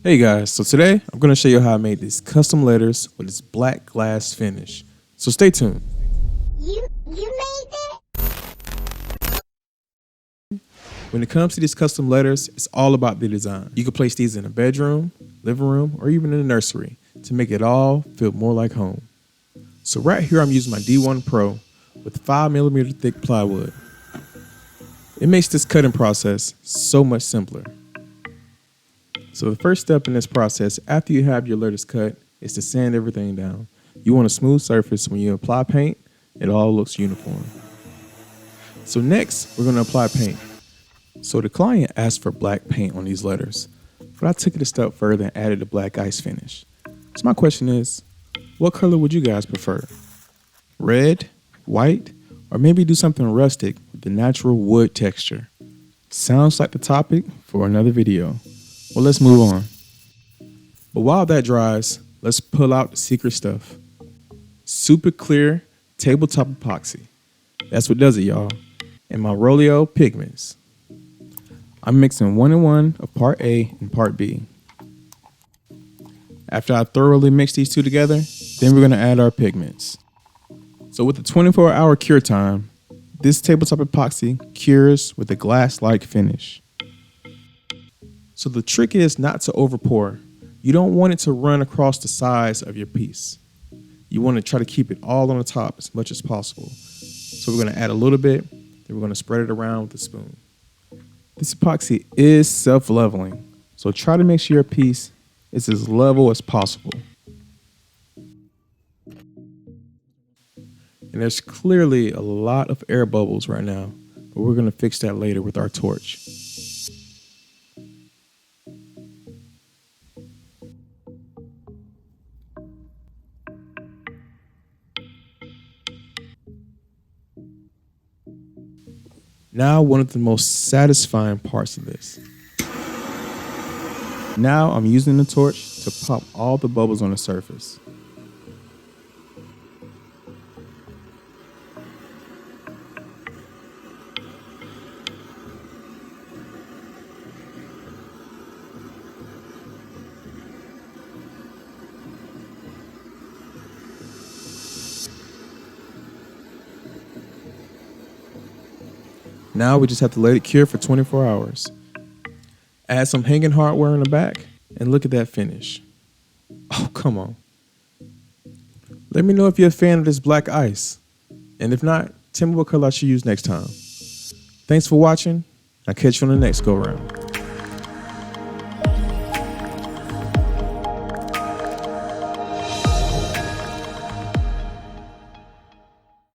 Hey guys, so today I'm going to show you how I made these custom letters with this black glass finish. So stay tuned. You made that? When it comes to these custom letters, it's all about the design. You can place these in a bedroom, living room, or even in a nursery to make it all feel more like home. So right here I'm using my D1 Pro with 5mm thick plywood. It makes this cutting process so much simpler. So the first step in this process after you have your letters cut is to sand everything down. You want a smooth surface. When you apply paint, it all looks uniform. So next, we're going to apply paint. So the client asked for black paint on these letters, but I took it a step further and added a black ice finish. So my question is, what color would you guys prefer? Red, white, or maybe do something rustic with the natural wood texture? Sounds like the topic for another video. Well, let's move on. But while that dries, let's pull out the secret stuff. Super clear tabletop epoxy. That's what does it, y'all. And my Roleo pigments. I'm mixing 1 and 1 of part A and part B. After I thoroughly mix these two together, then we're gonna add our pigments. So with the 24-hour cure time, this tabletop epoxy cures with a glass-like finish. So the trick is not to over pour. You don't want it to run across the sides of your piece. You want to try to keep it all on the top as much as possible. So we're going to add a little bit, then we're going to spread it around with a spoon. This epoxy is self-leveling, so try to make sure your piece is as level as possible. And there's clearly a lot of air bubbles right now, but we're going to fix that later with our torch. Now, one of the most satisfying parts of this. Now I'm using the torch to pop all the bubbles on the surface. Now we just have to let it cure for 24 hours. Add some hanging hardware in the back and look at that finish. Oh, come on. Let me know if you're a fan of this black ice. And if not, tell me what color I should use next time. Thanks for watching. I'll catch you on the next go round.